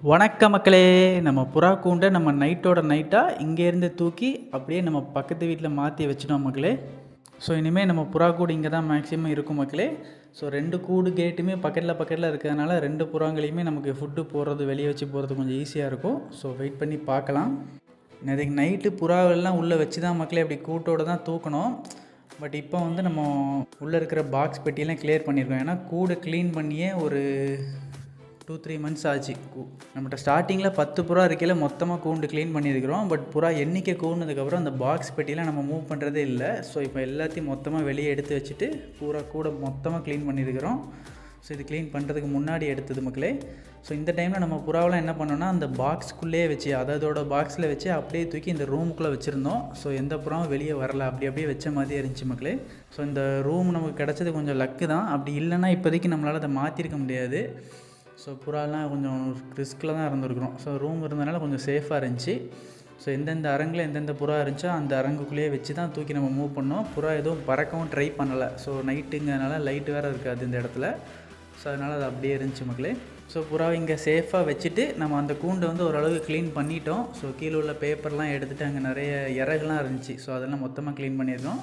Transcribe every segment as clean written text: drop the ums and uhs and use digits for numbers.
வணக்க மக்களே! நம்ம புறா கூண்ட நம்ம நைட்டோட நைட்டா இங்கேருந்து தூக்கி அப்படியே நம்ம பக்கத்து வீட்ல மாத்தி வச்சுட்டோம் மக்களே. ஸோ இனிமே நம்ம புறா கூடு இங்க தான் மேக்ஸிமம் இருக்கும் மக்களே. ஸோ 2 கூடு கேட்டுமே பக்கத்துல இருக்கிறதுனால 2 புறாங்களையுமே நமக்கு ஃபுட்டு போடுறது, வெளிய வச்சு போடுறது கொஞ்சம் ஈஸியா இருக்கும். ஸோ வெயிட் பண்ணி பார்க்கலாம். நேத்தைக்கு நைட்டு புறாவெல்லாம் உள்ள வச்சு தான் மக்களே அப்படி கூட்டோட தான் தூக்குனோம். பட் இப்போ வந்து நம்ம உள்ள இருக்கிற பாக்ஸ் பெட்டியெல்லாம் கிளியர் பண்ணியிருக்கோம். ஏன்னா கூடு க்ளீன் பண்ணியே ஒரு 2-3 மந்த்ஸ் ஆச்சு. நம்மகிட்ட ஸ்டார்டிங்கில் 10 புறா இருக்கையில் மொத்தமாக கூண்டு க்ளீன் பண்ணியிருக்கிறோம். பட் புறா எண்ணிக்கை கூடுனதுக்கப்புறம் அந்த பாக்ஸ் பெட்டிலாம் நம்ம மூவ் பண்ணுறதே இல்லை. ஸோ இப்போ எல்லாத்தையும் மொத்தமாக வெளியே எடுத்து வச்சுட்டு பூரா கூட மொத்தமாக க்ளீன் பண்ணியிருக்கிறோம். ஸோ இது க்ளீன் பண்ணுறதுக்கு முன்னாடி எடுத்தது மக்களே. ஸோ இந்த டைமில் நம்ம புறாவெலாம் என்ன பண்ணோன்னா அந்த பாக்ஸ்க்குள்ளேயே வச்சு அதோட பாக்ஸில் வச்சு அப்படியே தூக்கி இந்த ரூமுக்குள்ளே வச்சுருந்தோம். ஸோ எந்த புறாவும் வெளியே வரல, அப்படியே வச்ச மாதிரி இருந்துச்சு மக்களே. ஸோ இந்த ரூம் நமக்கு கிடச்சது கொஞ்சம் லக்கு தான். அப்படி இல்லைன்னா இப்போதைக்கு நம்மளால் அதை மாற்றிருக்க முடியாது. ஸோ புறாலாம் கொஞ்சம் ரிஸ்கில் தான் இருந்திருக்கிறோம். ஸோ ரூம் இருந்தனால கொஞ்சம் சேஃபாக இருந்துச்சு. ஸோ எந்தெந்த அரங்கில் எந்தெந்த புறா இருந்துச்சோ அந்த அரங்குக்குள்ளேயே வச்சு தான் தூக்கி நம்ம மூவ் பண்ணோம். புறா எதுவும் பறக்கவும் ட்ரை பண்ணலை. ஸோ நைட்டுங்கிறனால லைட்டு வேறு இருக்காது இந்த இடத்துல. ஸோ அதனால் அது அப்படியே இருந்துச்சு மக்களே. ஸோ புறாவை இங்கே சேஃபாக வச்சுட்டு நம்ம அந்த கூண்டை வந்து ஓரளவுக்கு க்ளீன் பண்ணிட்டோம். ஸோ கீழே உள்ள பேப்பர்லாம் எடுத்துகிட்டு அங்கே நிறைய இறகுலாம் இருந்துச்சு. ஸோ அதெல்லாம் மொத்தமாக க்ளீன் பண்ணியிருக்கோம்.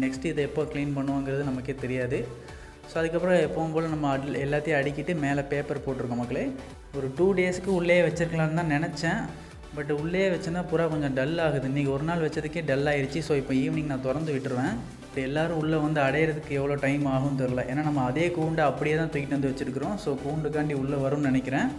நெக்ஸ்ட்டு இதை எப்போ க்ளீன் பண்ணுவோங்கிறது நமக்கே தெரியாது. ஸோ அதுக்கப்புறம் எப்பவும் போல் நம்ம எல்லாத்தையும் அடுக்கிட்டு மேலே பேப்பர் போட்டிருக்கோம் மக்களே. ஒரு 2 டேஸ்க்கு உள்ளே வச்சுருக்கலான்னு தான் நினச்சேன். பட் உள்ளே வச்சேன்னா புறா கொஞ்சம் டல் ஆகுது. இன்றைக்கி ஒரு நாள் வச்சதுக்கே டல் ஆகிடுச்சு. ஸோ இப்போ ஈவினிங் நான் திறந்து விட்டுருவேன். இப்போ எல்லோரும் உள்ளே வந்து அடையிறதுக்கு எவ்வளோ டைம் ஆகும்னு தெரில. ஏன்னா நம்ம அதே கூண்டை அப்படியே தான் தூக்கிட்டு வந்து வச்சுருக்கிறோம். ஸோ கூண்டுக்காண்டி உள்ளே வரும்னு நினைக்கிறேன்.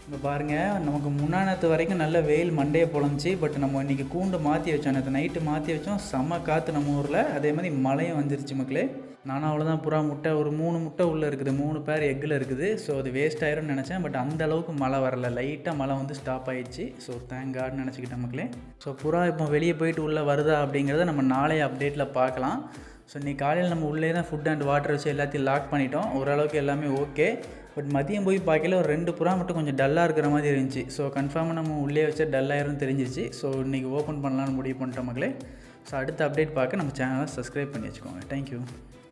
இப்போ பாருங்கள், நமக்கு முன்னானத்து வரைக்கும் நல்ல வெயில் மண்டையை பொழந்துச்சு. பட் நம்ம இன்றைக்கி கூண்டு மாற்றி வச்சோம். நேற்று நைட்டு மாற்றி வச்சோம். செம்ம காற்று நம்ம ஊரில். அதே மாதிரி மழையும் வந்துருச்சு மக்களே. நானும் அவ்வளோதான் புறா முட்டை ஒரு 3 முட்டை உள்ளே இருக்குது. 3 பேர் எக்கில் இருக்குது. ஸோ அது வேஸ்ட் ஆயிரும்னு நினச்சேன். பட் அந்த அளவுக்கு மழை வரல. லைட்டாக மழை வந்து ஸ்டாப் ஆகிடுச்சு. ஸோ தேங்க் காட்னு நினச்சிக்கிட்டேன் மக்களே. ஸோ புறா இப்போ வெளியே போயிட்டு உள்ளே வருதா அப்படிங்கிறத நம்ம நாளைய அப்டேட்டில் பார்க்கலாம். ஸோ இன்றைக்கி காலையில் நம்ம உள்ளே தான் ஃபுட் அண்ட் வாட்டர் வச்சு எல்லாத்தையும் லாக் பண்ணிட்டோம். ஓரளவுக்கு எல்லாமே ஓகே. பட் மதியம் போய் பார்க்கல ஒரு 2 புறா மட்டும் கொஞ்சம் டல்லாக இருக்கிற மாதிரி இருந்துச்சு. ஸோ கன்ஃபார்மாக நம்ம உள்ளே வச்சா டல்லாயிரும்னு தெரிஞ்சிச்சு. ஸோ இன்றைக்கி ஓப்பன் பண்ணலான்னு முடிவு பண்ணிட்டோம் மக்களே. ஸோ அடுத்த அப்டேட் பார்க்க நம்ம சேனலை சப்ஸ்கிரைப் பண்ணி வச்சுக்கோங்க. தேங்க்யூ.